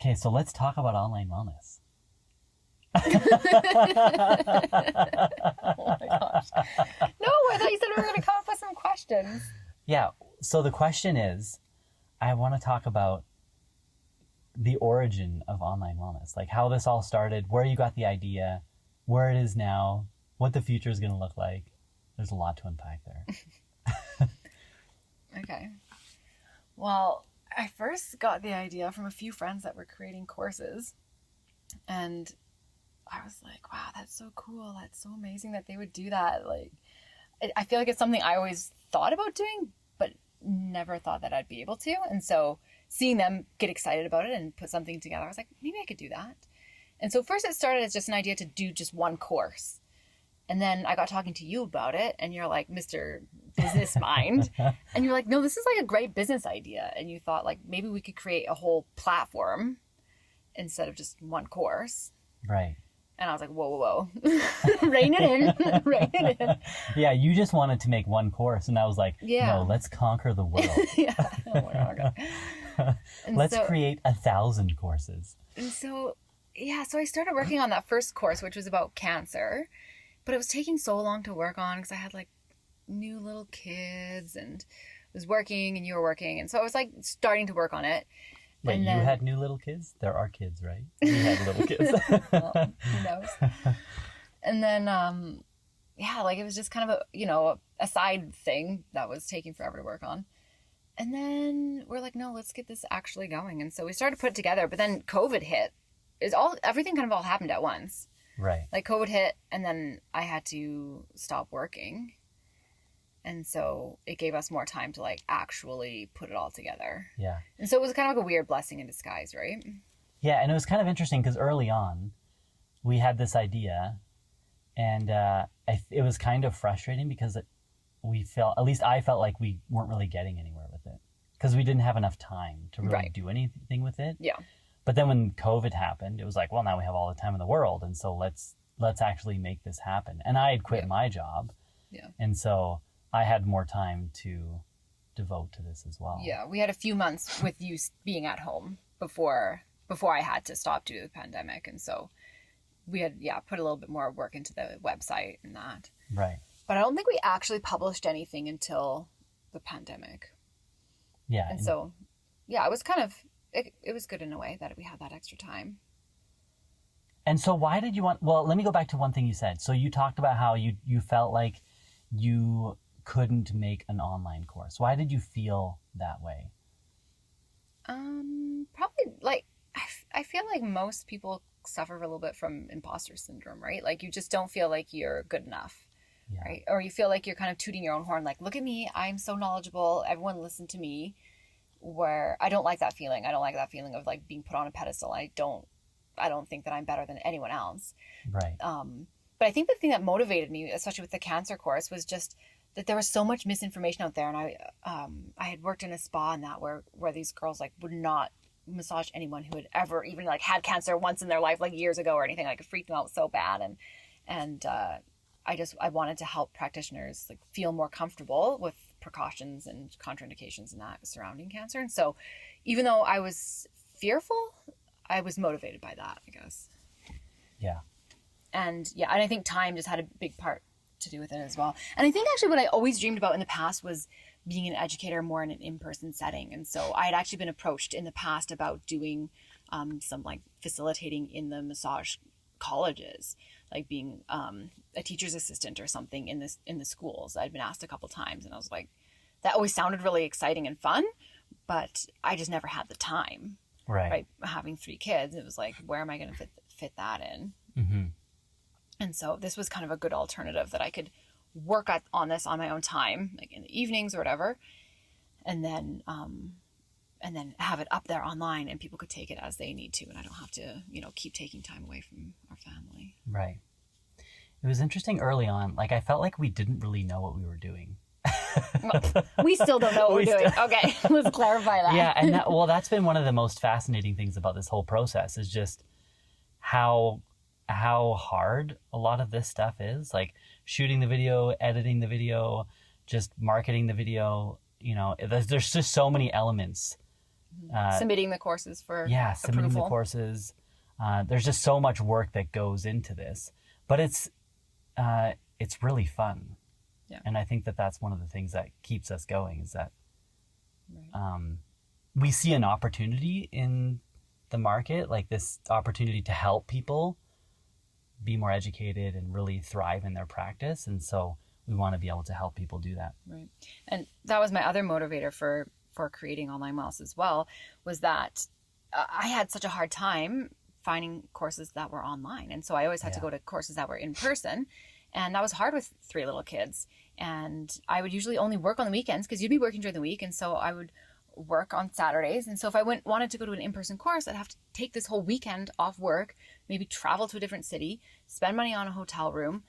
Okay, so let's talk about online wellness. Oh my gosh. No, I thought you said we were going to come up with some questions. Yeah, so the question is, I want to talk about the origin of online wellness, like how this all started, where you got the idea, where it is now, what the future is going to look like. There's a lot to unpack there. Okay. Well, I first got the idea from a few friends that were creating courses. And I was like, wow, that's so cool. That's so amazing that they would do that. Like, I feel like it's something I always thought about doing, but never thought that I'd be able to. And so seeing them get excited about it and put something together, I was like, maybe I could do that. And so first it started as just an idea to do just one course. And then I got talking to you about it, and you're like, Mr. Business Mind. And you're like, no, this is like a great business idea. And you thought, like, maybe we could create a whole platform instead of just one course. Right. And I was like, whoa, whoa, whoa. Rein it in. Rein it in. Yeah, you just wanted to make one course, and I was like, Yeah. no, let's conquer the world. Yeah. Oh my God. Let's create 1,000 courses. And so, yeah, so I started working on that first course, which was about cancer. But it was taking so long to work on because I had like new little kids and was working and you were working. And so I was like starting to work on it. Wait, and then, you had new little kids? There are kids, right? We had little kids. well, who knows? And then, yeah, like it was just kind of a side thing that was taking forever to work on. And then we're like, no, let's get this actually going. And so we started to put it together. But then COVID hit. Everything kind of all happened at once. Right. Like COVID hit, and then I had to stop working. And so it gave us more time to like actually put it all together. Yeah. And so it was kind of like a weird blessing in disguise, right? Yeah, and it was kind of interesting because early on, we had this idea, and it was kind of frustrating because we felt, at least I felt like we weren't really getting anywhere with it because we didn't have enough time to really do anything with it. Yeah. But then when COVID happened, it was like, well, now we have all the time in the world, and so let's actually make this happen. And I had quit my job, and so I had more time to devote to this as well. Yeah, we had a few months with you being at home before I had to stop due to the pandemic, and so we had put a little bit more work into the website and that. Right. But I don't think we actually published anything until the pandemic. Yeah. And so, yeah, it was kind of. It was good in a way that we had that extra time. And so why did you want, well, let me go back to one thing you said. So you talked about how you felt like you couldn't make an online course. Why did you feel that way? Probably like, I feel like most people suffer a little bit from imposter syndrome, right? Like you just don't feel like you're good enough, right? Or you feel like you're kind of tooting your own horn, like, look at me, I'm so knowledgeable, everyone listen to me. Where I don't like that feeling. I don't like that feeling of like being put on a pedestal. I don't think that I'm better than anyone else. Right. But I think the thing that motivated me, especially with the cancer course, was just that there was so much misinformation out there. And I had worked in a spa and that where these girls like would not massage anyone who had ever even like had cancer once in their life, like years ago or anything. Like it freaked them out so bad. And I wanted to help practitioners like feel more comfortable with precautions and contraindications and that surrounding cancer. And so even though I was fearful, I was motivated by that, I guess. Yeah. And I think time just had a big part to do with it as well. And I think actually what I always dreamed about in the past was being an educator more in an in-person setting. And so I had actually been approached in the past about doing some like facilitating in the massage colleges, like being a teacher's assistant or something in the schools. I'd been asked a couple times, and I was like, that always sounded really exciting and fun, but I just never had the time. Right. Having 3 kids, it was like, where am I going to fit that in? Mm-hmm. And so this was kind of a good alternative that I could work on this on my own time, like in the evenings or whatever, and then have it up there online and people could take it as they need to, and I don't have to, keep taking time away from our family. Right. It was interesting early on. Like I felt like we didn't really know what we were doing. We still don't know what we're doing. Okay, let's clarify that. Yeah, and that's been one of the most fascinating things about this whole process is just how hard a lot of this stuff is. Like shooting the video, editing the video, just marketing the video. There's just so many elements Submitting the courses for submitting approval. the courses. There's just so much work that goes into this, but it's really fun. Yeah. And I think that that's one of the things that keeps us going is that Right. we see an opportunity in the market, like this opportunity to help people be more educated and really thrive in their practice. And so we want to be able to help people do that. Right. And that was my other motivator for creating Online Wellness as well, was that I had such a hard time finding courses that were online. And so I always had to go to courses that were in person. And that was hard with 3 little kids. And I would usually only work on the weekends because you'd be working during the week. And so I would work on Saturdays. And so if I wanted to go to an in-person course, I'd have to take this whole weekend off work, maybe travel to a different city, spend money on a hotel room,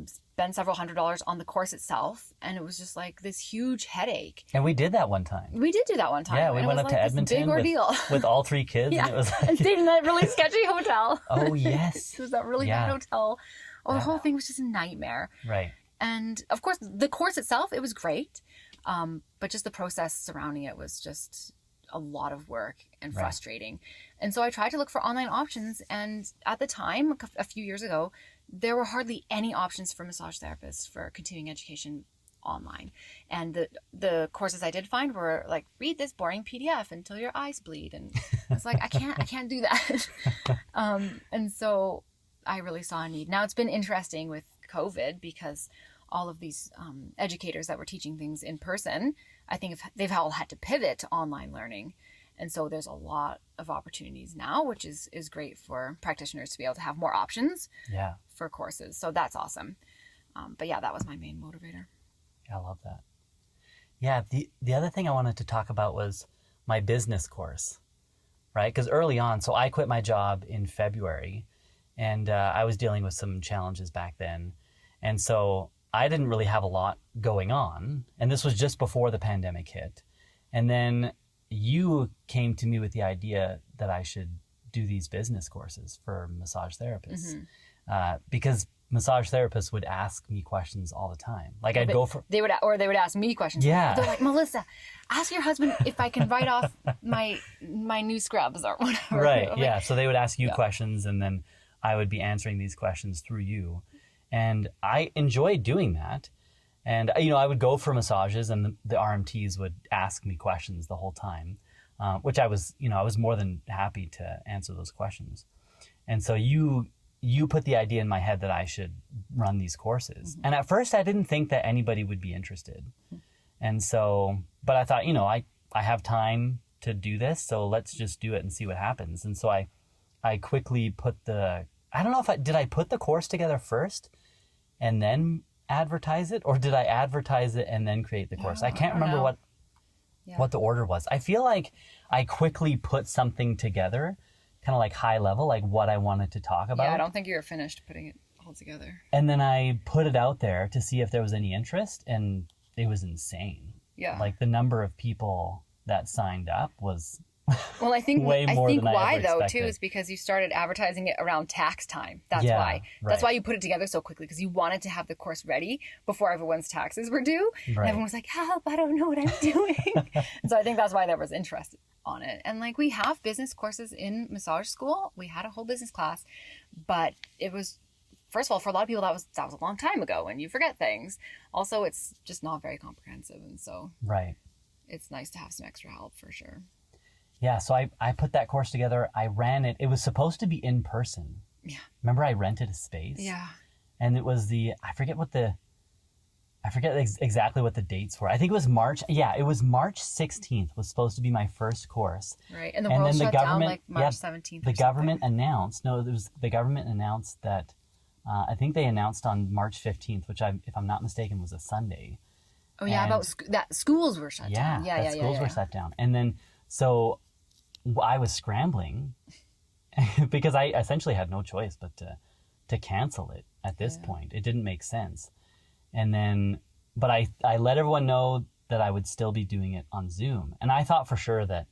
spend several $100s on the course itself. And it was just like this huge headache. And we did that one time. We did do that one time. Yeah, we went up to Edmonton big ordeal. with all 3 kids. Yeah. And it was And like, stayed in that really sketchy hotel. oh, yes. It was that really bad hotel. Oh, the whole thing was just a nightmare. Right. And of course, the course itself, it was great. But just the process surrounding it was just a lot of work and frustrating. And so I tried to look for online options. And at the time, a few years ago, there were hardly any options for massage therapists for continuing education online. And the courses I did find were like, read this boring PDF until your eyes bleed. And it's like, I can't do that. And so I really saw a need. Now it's been interesting with COVID because all of these educators that were teaching things in person, I think they've all had to pivot to online learning. And so there's a lot of opportunities now, which is great for practitioners to be able to have more options for courses. So that's awesome. But yeah, that was my main motivator. Yeah, I love that. Yeah, the other thing I wanted to talk about was my business course, right? Because early on, so I quit my job in February, and I was dealing with some challenges back then. And so I didn't really have a lot going on. And this was just before the pandemic hit. And then you came to me with the idea that I should do these business courses for massage therapists. Because massage therapists would ask me questions all the time. Like they would ask me questions. Yeah. They're like, Melissa, ask your husband if I can write off my new scrubs or whatever. Right. Like, yeah. So they would ask you questions, and then I would be answering these questions through you. And I enjoyed doing that. And, I would go for massages, and the RMTs would ask me questions the whole time, which I was more than happy to answer those questions. And so you put the idea in my head that I should run these courses. And at first I didn't think that anybody would be interested. And so, but I thought, I have time to do this, so let's just do it and see what happens. And so I quickly put I don't know if did I put the course together first and then advertise it, or did I advertise it and then create the course? I can't remember what the order was. I feel like I quickly put something together, kind of like high level, like what I wanted to talk about. Yeah, I don't think you were finished putting it all together. And then I put it out there to see if there was any interest, and it was insane. Yeah. Like the number of people that signed up was well, I think way more than I why ever though expected. too is because you started advertising it around tax time. That's Yeah, why. That's right. why you put it together so quickly, because you wanted to have the course ready before everyone's taxes were due. And Right. everyone was like, "Help! I don't know what I'm doing." And so I think that's why there was interest on it. And like we have business courses in massage school. We had a whole business class, but it was, first of all, for a lot of people that was a long time ago, and you forget things. Also, it's just not very comprehensive, and so right. it's nice to have some extra help for sure. Yeah, so I put that course together. I ran it. It was supposed to be in person. Yeah. Remember, I rented a space? Yeah. And it was I forget exactly what the dates were. I think it was March. Yeah, it was March 16th was supposed to be my first course. Right. And the And world then the shut down government- like March 17th. The government announced, the government announced that, I think they announced on March 15th, which if I'm not mistaken was a Sunday. Oh yeah, and- about that schools were shut Yeah, down. Yeah, schools were shut down. And then, so I was scrambling because I essentially had no choice but to cancel it at this point. It didn't make sense. And then, but I let everyone know that I would still be doing it on Zoom. And I thought for sure that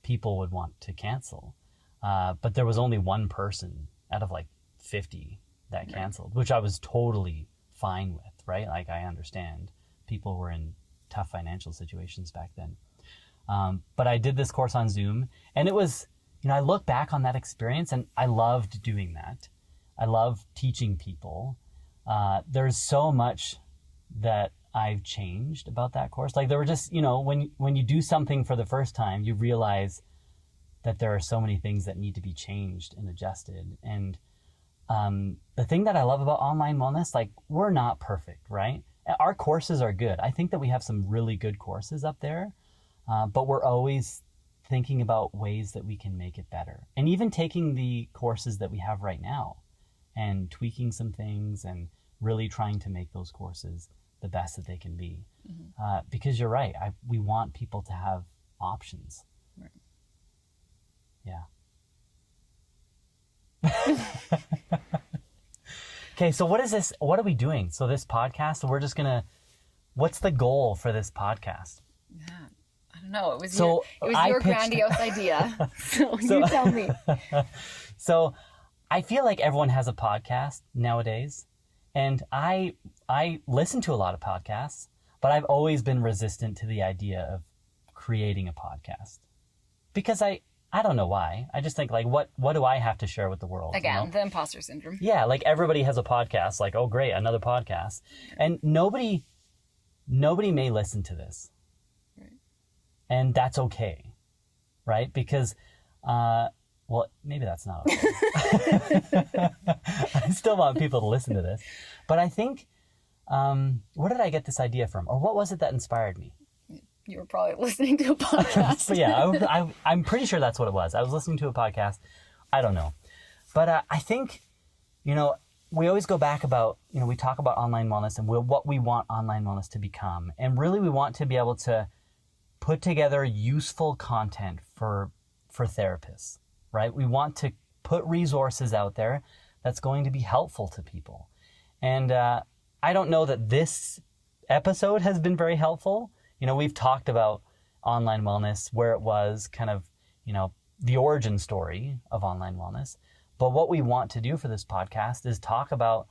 people would want to cancel. But there was only one person out of like 50 that canceled, which I was totally fine with, right? Like I understand people were in tough financial situations back then. But I did this course on Zoom, and it was, I look back on that experience and I loved doing that. I love teaching people. There's so much that I've changed about that course. Like there were just, when you do something for the first time, you realize that there are so many things that need to be changed and adjusted. And the thing that I love about online wellness, like we're not perfect, right? Our courses are good. I think that we have some really good courses up there, but we're always thinking about ways that we can make it better. And even taking the courses that we have right now and tweaking some things and really trying to make those courses the best that they can be. Because you're right, we want people to have options. Right. Yeah. Okay, so what is this? What are we doing? So this podcast, we're just what's the goal for this podcast? Yeah, I don't know. It was So your grandiose idea. So you tell me. So I feel like everyone has a podcast nowadays, and I listen to a lot of podcasts, but I've always been resistant to the idea of creating a podcast because I don't know why. I just think like, what do I have to share with the world? Again, the imposter syndrome. Yeah, like everybody has a podcast. Like, oh great, another podcast, and nobody may listen to this, right. And that's okay, right? Because, well, maybe that's not okay. I still want people to listen to this, but I think, where did I get this idea from, or what was it that inspired me? You were probably listening to a podcast. But yeah, I'm pretty sure that's what it was. I was listening to a podcast. I don't know. But I think, we always go back about, we talk about online wellness and what we want online wellness to become. And really we want to be able to put together useful content for therapists, right? We want to put resources out there that's going to be helpful to people. And I don't know that this episode has been very helpful. We've talked about online wellness, where it was kind of, the origin story of online wellness. But what we want to do for this podcast is talk about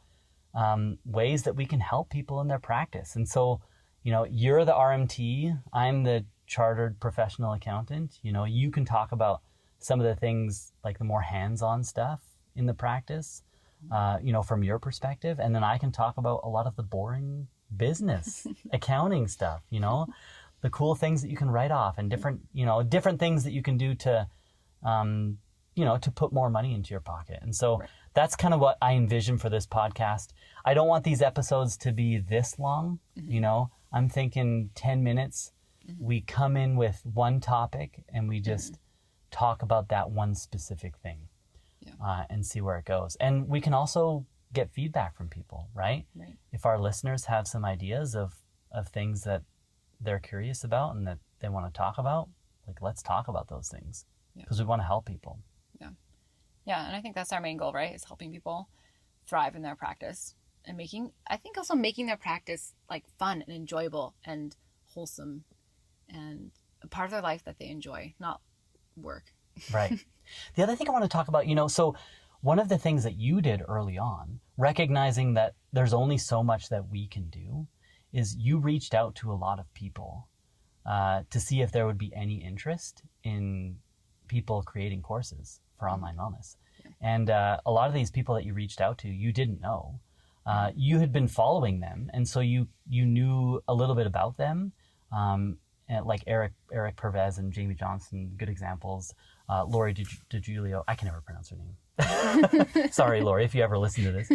ways that we can help people in their practice. And so, you're the RMT, I'm the chartered professional accountant. You can talk about some of the things like the more hands-on stuff in the practice, from your perspective. And then I can talk about a lot of the boring business accounting stuff, the cool things that you can write off and different things that you can do to to put more money into your pocket. And so right. That's kind of what I envision for this podcast. I don't want these episodes to be this long. I'm thinking 10 minutes. We come in with one topic and we just talk about that one specific thing, and see where it goes. And we can also get feedback from people, right? If our listeners have some ideas of things that they're curious about and that they want to talk about, like let's talk about those things because we want to help people. Yeah, and I think that's our main goal, right? Is helping people thrive in their practice and I think also making their practice like fun and enjoyable and wholesome and a part of their life that they enjoy, not work. Right. The other thing I want to talk about, so one of the things that you did early on, recognizing that there's only so much that we can do, is you reached out to a lot of people to see if there would be any interest in people creating courses for online wellness. And a lot of these people that you reached out to, you didn't know. You had been following them, and so you knew a little bit about them. And like Eric Pervez and Jamie Johnson, good examples. Lori DiGiulio, I can never pronounce her name. Sorry, Lori, if you ever listen to this,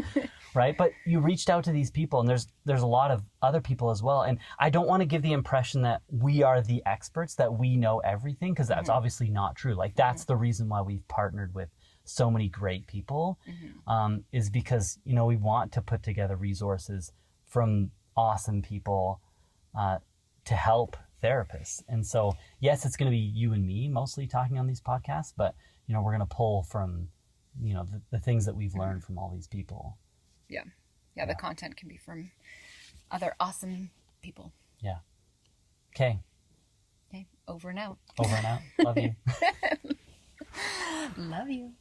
right? But you reached out to these people, and there's a lot of other people as well. And I don't want to give the impression that we are the experts, that we know everything, because that's obviously not true. Like that's the reason why we've partnered with so many great people, is because we want to put together resources from awesome people to help therapists. And so, yes, it's going to be you and me mostly talking on these podcasts, but, we're going to pull from, the things that we've learned from all these people. Yeah. The content can be from other awesome people. Yeah. Okay. Over and out. Over and out. Love you. Love you.